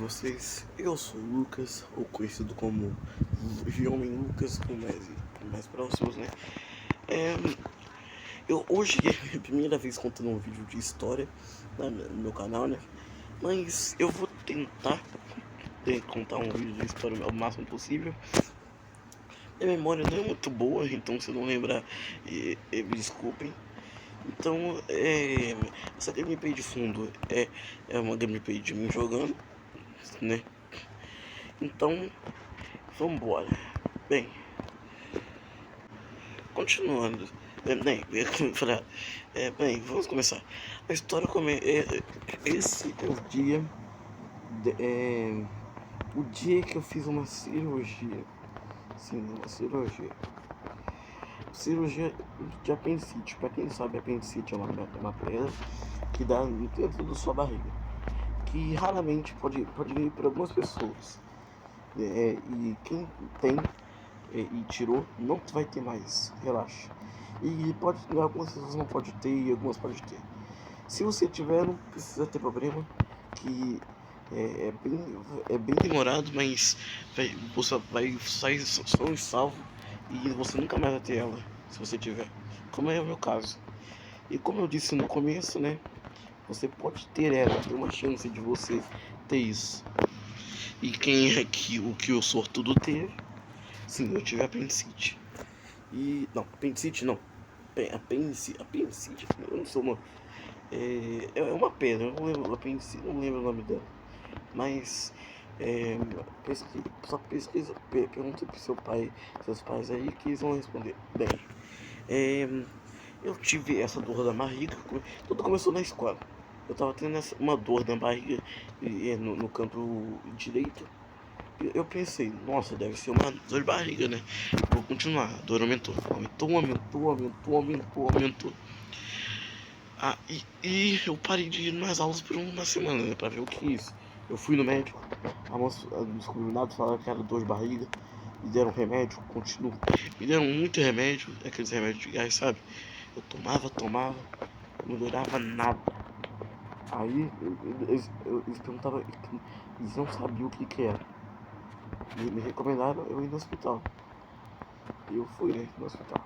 vocês? Eu sou o Lucas, ou conhecido como Homem Lucas, com mais próximos, né? Hoje é a primeira vez contando um vídeo de história no meu canal, né? Mas eu vou tentar contar um vídeo de história o máximo possível. Minha memória não é muito boa, então se eu não lembrar, me desculpem. Então, essa gameplay de fundo é uma gameplay de mim jogando, né? Então, vambora. Bem, continuando. Bem, vamos começar. A história esse é o dia. O dia que eu fiz uma cirurgia. Sim, uma cirurgia. Cirurgia de apendicite. Pra quem sabe, apendicite é uma pedra que dá dentro da sua barriga, que raramente pode vir para algumas pessoas. E quem tem e tirou não vai ter mais, relaxa. E algumas pessoas não pode ter e algumas pode ter. Se você tiver, não precisa ter problema, que é bem demorado, mas você vai sair só e salvo e você nunca mais vai ter ela, se você tiver, como é o meu caso. E como eu disse no começo, né, você pode ter ela, tem uma chance de você ter isso. E quem é que o sortudo teve? Sim, eu tive apendicite. Não, apendicite não. Apendicite, eu não sou uma. É uma pedra, eu não lembro, apendicite, não lembro o nome dela. Mas, só pesquisa, pergunta pro seus pais aí que eles vão responder. Bem, eu tive essa dor da barriga, tudo começou na escola. Eu tava tendo uma dor na barriga no canto direito. Eu pensei, nossa, deve ser uma dor de barriga, né? Vou continuar, a dor aumentou. Aumentou. E eu parei de ir nas aulas por uma semana, né, pra ver o que é isso. Eu fui no médico, a moça dos combinados falaram que era dor de barriga, me deram remédio, continuo. Me deram muito remédio, aqueles remédios de gás, sabe? Eu tomava, não melhorava nada. Aí eles perguntavam, eles não sabiam o que era. Me recomendaram eu ir no hospital. E eu fui, né, no hospital.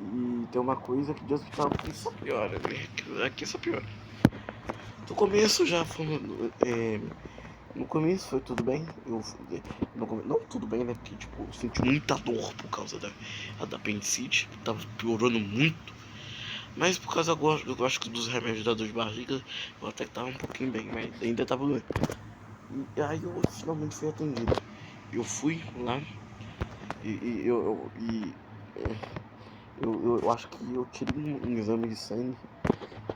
E tem uma coisa que de hospital aqui só piora, né? Aqui só piora. No começo já foi. No começo foi tudo bem. Não tudo bem, né? Porque tipo, eu senti muita dor por causa da apendicite. Tava piorando muito. Mas por causa agora, eu acho que dos remédios da dor de barriga, eu até tava um pouquinho bem, mas ainda tava doendo. E aí eu finalmente fui atendido. Eu fui lá eu acho que eu tirei um exame de sangue.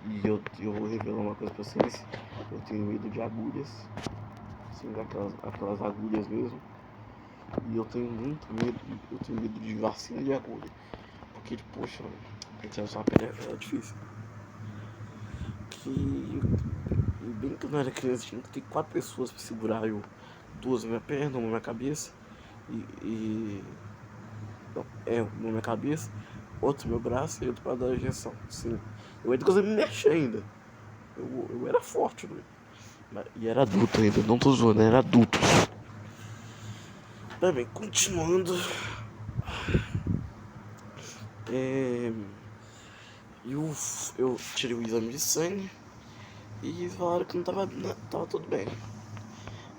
E eu vou revelar uma coisa pra vocês. Eu tenho medo de agulhas. Assim, aquelas agulhas mesmo. E eu tenho muito medo. Eu tenho medo de vacina de agulha. Porque, poxa, pensar só uma pele é difícil. Bem que eu não era criança, tinha que ter 4 pessoas pra segurar eu. 2 na minha perna, uma na minha cabeça. Não, uma na minha cabeça, outro no meu braço e outro pra dar a injeção. Sim. Eu ainda consegui me mexer ainda. Eu era forte, né? E era adulto ainda, não tô zoando, era adulto. Bem, continuando. Eu tirei o exame de sangue e falaram que não tava tudo bem.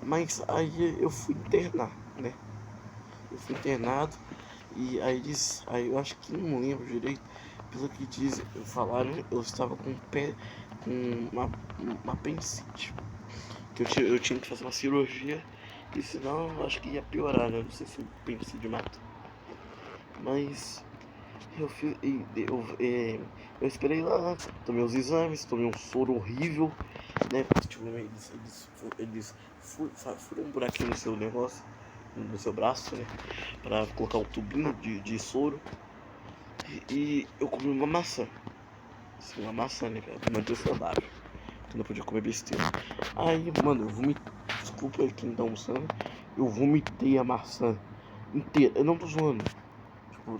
Mas aí eu fui internar, né? Eu fui internado e aí eu acho que não lembro direito, pelo que falaram, eu estava com uma apendicite. Que eu tinha que fazer uma cirurgia, e senão eu acho que ia piorar, né? Não sei se o apendicite mata. Mas eu esperei lá, tomei os exames, tomei um soro horrível, né? Tipo, eles furam um buraquinho no seu negócio, no seu braço, né? Pra colocar um tubinho de soro. E eu comi uma maçã. Assim, uma maçã, né? Pra manter saudável. Eu não podia comer besteira. Aí, mano, eu vomitei. Desculpa quem tá almoçando. Eu vomitei a maçã inteira. Eu não tô zoando. Tipo,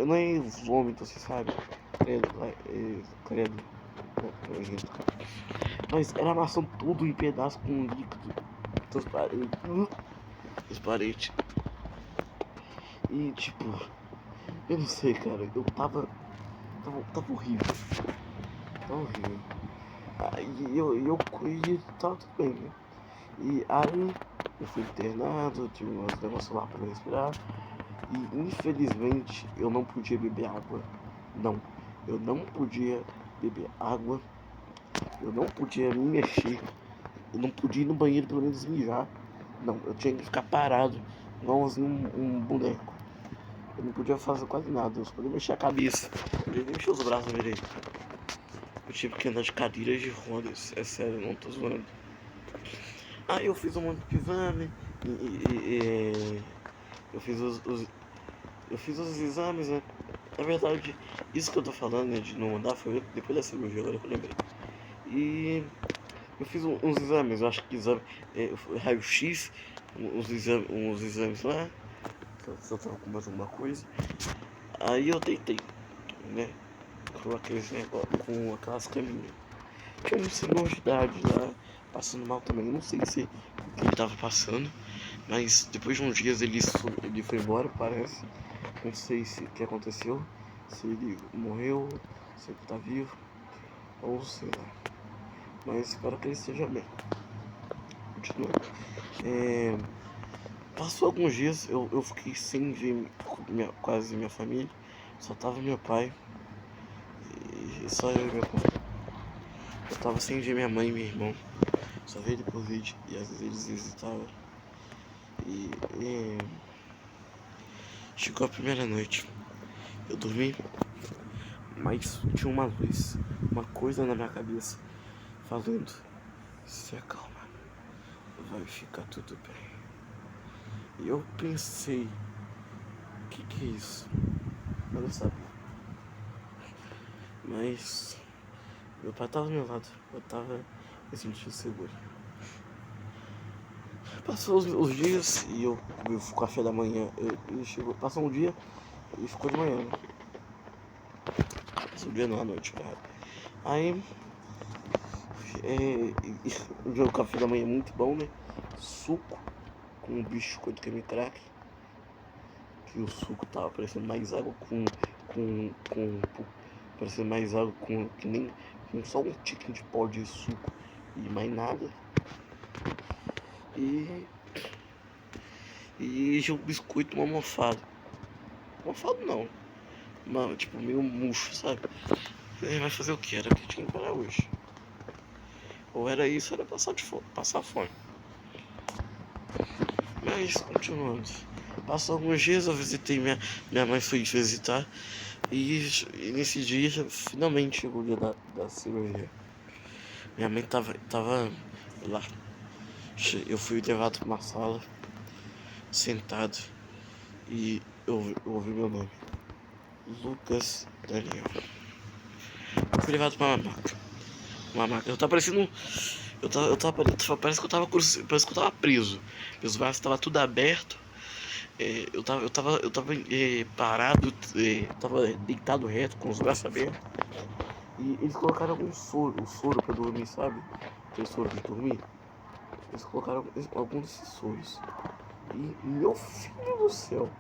não é vômito, você sabe? Credo. Mas era amassando tudo em pedaços com líquido transparente. Transparente. E tipo, eu não sei, cara, eu tava horrível. Tava horrível. Aí eu tava tudo bem, né? E aí eu fui internado, tive uns negócios lá pra respirar. E infelizmente eu não podia beber água. Não, eu não podia beber água. Eu não podia me mexer. Eu não podia ir no banheiro pelo menos mijar. Não, eu tinha que ficar parado, igualzinho um boneco. Eu não podia fazer quase nada, eu só podia mexer a cabeça. Eu podia nem mexer os braços direito. Eu tive que andar de cadeiras de rodas, é sério, não tô zoando. Aí eu fiz um monte de exame eu fiz eu fiz os exames, né? Na verdade, isso que eu tô falando, né, de não andar, foi depois da cirurgia, agora que eu lembrei. E eu fiz uns exames, eu acho que exame, raio-x, uns exames lá, se eu tava com mais alguma coisa. Aí eu tentei, né, com aqueles negócios, com aquelas caminhas. Tinha um senhor de idade lá, passando mal também, não sei se o que ele tava passando, mas depois de uns dias ele foi embora, parece. Não sei se o que aconteceu, se ele morreu, se ele tá vivo, ou sei lá. Mas espero que ele esteja bem. Continuando. Passou alguns dias, eu fiquei sem ver quase minha família. Só tava meu pai e só eu e meu pai. Eu tava sem ver minha mãe e meu irmão. Só via ele por vídeo e às vezes eles visitavam. E chegou a primeira noite. Eu dormi, mas tinha uma luz, uma coisa na minha cabeça falando: se acalma, vai ficar tudo bem. E eu pensei: o que é isso? Eu não sabia. Mas meu pai tava do meu lado, eu tava me sentindo seguro. Passou os dias e eu comi o café da manhã. Ele chegou, passou um dia e ficou de manhã, né? Passou o dia não, à noite, cara. Aí o café da manhã é muito bom, né? Suco com um biscoito que me crack. Que o suco tava parecendo mais água parecendo mais água que nem com só um tiquinho de pó de suco e mais nada. E o biscoito uma mofado. Mofado não. Mano, tipo, meio murcho, sabe? Vai fazer o que? Era o que tinha para hoje. Ou era isso, era passar fome. Mas, continuando. Passou alguns dias, eu visitei minha mãe foi visitar. E nesse dia, finalmente chegou o dia da cirurgia. Minha mãe tava lá. Eu fui levado pra uma sala, sentado. E eu ouvi meu nome. Lucas Daniel. Eu fui levado pra uma maca. Uma maca. Eu tava parecendo. Parece que parece que eu tava preso. Meus braços estavam tudo aberto. Eu tava parado, tava deitado reto, com os braços abertos. E eles colocaram um soro pra dormir, sabe? Aquele soro de dormir. Eles colocaram alguns desses soros. E meu filho do céu,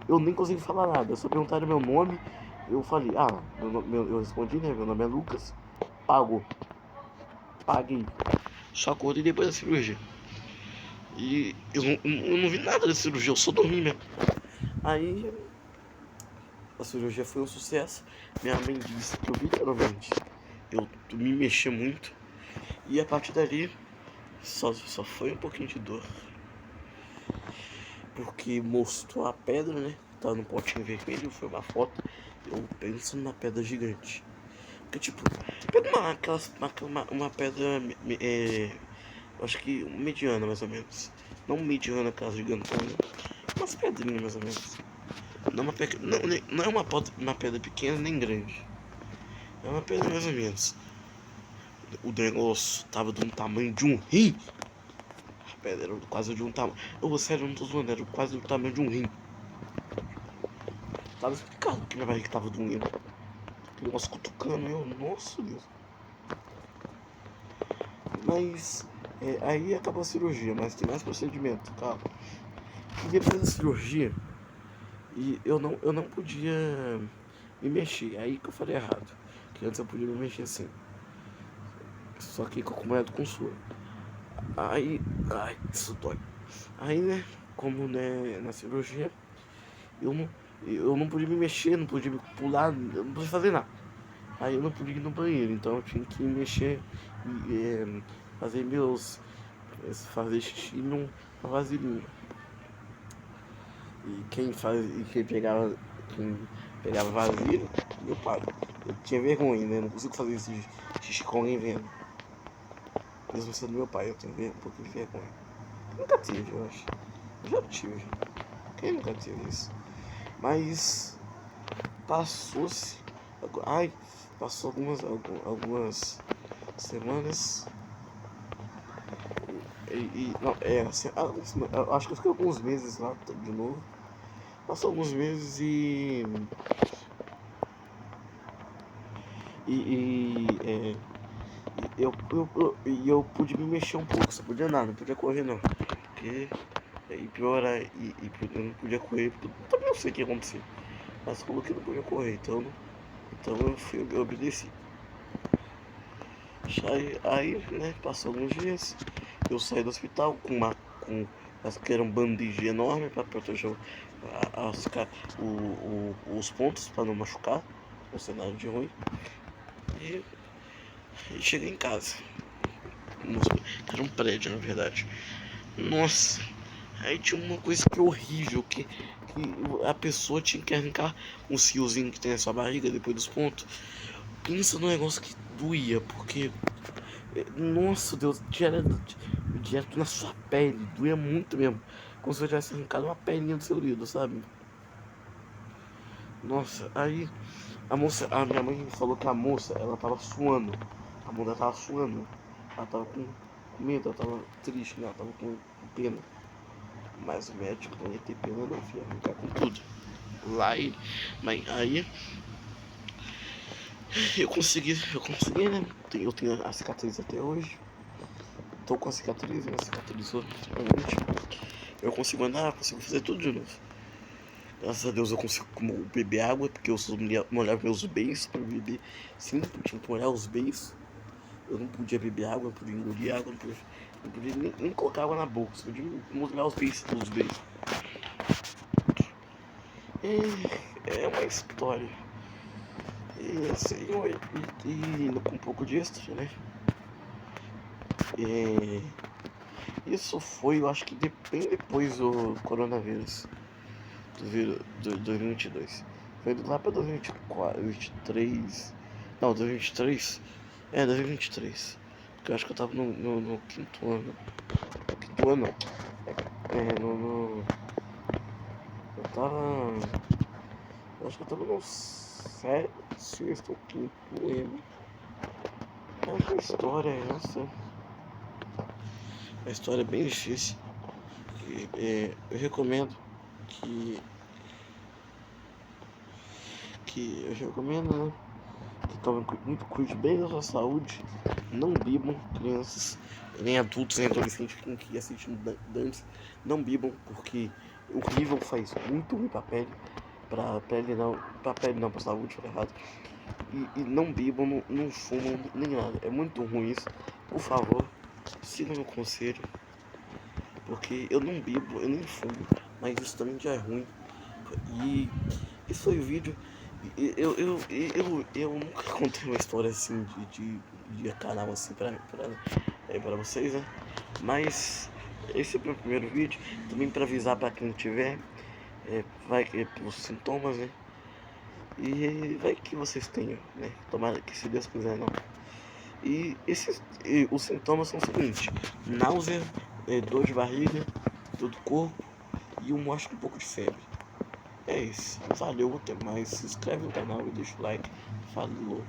eu nem consegui falar nada. Só perguntaram meu nome. Eu falei: eu respondi, né? Meu nome é Lucas. Pagou. Paguei. Só acordei depois da cirurgia. E eu não vi nada da cirurgia, eu só dormi mesmo. Aí a cirurgia foi um sucesso. Minha mãe disse que eu literalmente eu me mexi muito. E a partir dali só foi um pouquinho de dor. Porque mostrou a pedra, né? Tava no potinho vermelho, foi uma foto. Eu pensando na pedra gigante. Porque tipo, pega uma pedra, acho que mediana mais ou menos. Não mediana, aquelas gigantonas. Umas pedrinhas mais ou menos. Não é uma pedra pequena nem grande. É uma pedra mais ou menos. O negócio tava do tamanho de um rim. A pedra era quase de um tamanho. Sério, eu não tô zoando, era quase do tamanho de um rim. Tava explicado que minha barriga tava doendo. Aquele negócio cutucando eu, nossa Deus. Mas aí acabou a cirurgia, mas tem mais procedimento, calma. E depois da cirurgia, eu não podia me mexer, aí que eu falei errado. Que antes eu podia me mexer assim. Só que acompanhado com suor. Aí, ai, isso dói. Aí, né, como né, na cirurgia, eu não, eu não podia me mexer, não podia me pular, eu não podia fazer nada. Aí eu não podia ir no banheiro, então eu tinha que me mexer e fazer fazer xixi numa vasilhinha. Quem pegava vasilha, meu pai. Eu tinha vergonha, né? Não consigo fazer esse xixi com alguém vendo. Mesmo sendo meu pai, eu tenho um pouquinho de vergonha. Nunca tive, eu acho. Eu já tive. Quem nunca teve isso? Mas passou-se. Ai, passou algumas semanas. Não, assim, eu acho que eu fiquei alguns meses lá de novo. Passou alguns meses e, e, é, eu pude me mexer um pouco, só podia andar, não podia correr não. Porque, e pior era, eu não podia correr, porque eu também não sei o que aconteceu. Mas falou que não podia correr, então eu obedeci. Aí, né, passou alguns dias, eu saí do hospital que era um bandage enorme para proteger as, os pontos para não machucar, o cenário de ruim. E, e cheguei em casa. Era um prédio, na verdade. Nossa, aí tinha uma coisa que é horrível, que a pessoa tinha que arrancar um fiozinho que tem na sua barriga depois dos pontos. Pensa no negócio que doía, porque nossa Deus, direto na sua pele, doía muito mesmo. Como se eu tivesse arrancado uma pelinha do seu dedo, sabe? Nossa, aí a minha mãe falou que a moça, ela tava suando. A mulher tava suando. Ela tava com medo, ela tava triste, né? Ela tava com pena. Mas o médico não ia ter pena não, filho, arrancar com tudo. Lá ele. Mas aí eu consegui, né? Eu tenho a cicatriz até hoje. Tô com a cicatriz, né? Cicatrizou realmente. Eu consigo andar, consigo fazer tudo de novo. Graças a Deus eu consigo beber água, porque eu só molhava meus beiços pra beber. Sim, eu tinha que molhar os beiços. Eu não podia beber água, não podia engolir água, não podia nem colocar água na boca, só podia molhar os beiços, os beiços. É uma história. E assim, com um pouco de extra, né? É, isso foi, eu acho que bem depois do coronavírus, do 2022. Foi lá pra 2024, 2023. Não, 2023. 2023. Porque eu acho que eu tava no quinto ano. Quinto ano não. Eu tava. Eu acho que eu tava no sexto ou quinto, não lembro. Essa história é essa. A história é bem difícil. Eu recomendo que. Eu recomendo, né? Que tomem muito cuide bem da sua saúde. Não bebam, crianças, nem adultos, nem adolescentes que assistem dantes. Não bebam, porque o horrível faz muito ruim pra pele. Pra pele não, pra saúde, foi errado. E não bebam, não fumam, nem nada. É muito ruim isso. Por favor, sigam meu conselho. Porque eu não bebo, eu nem fumo. Mas isso também já é ruim. E esse foi o vídeo. Eu nunca contei uma história assim de canal assim pra vocês, né? Mas esse é o meu primeiro vídeo. Também pra avisar pra quem tiver. Vai que os sintomas, né? E vai que vocês tenham, né? Tomara que se Deus quiser não. Os sintomas são os seguintes: náusea, dor de barriga, dor do corpo e acho que um pouco de febre. É isso. Valeu, até mais. Se inscreve no canal e deixa o like. Falou.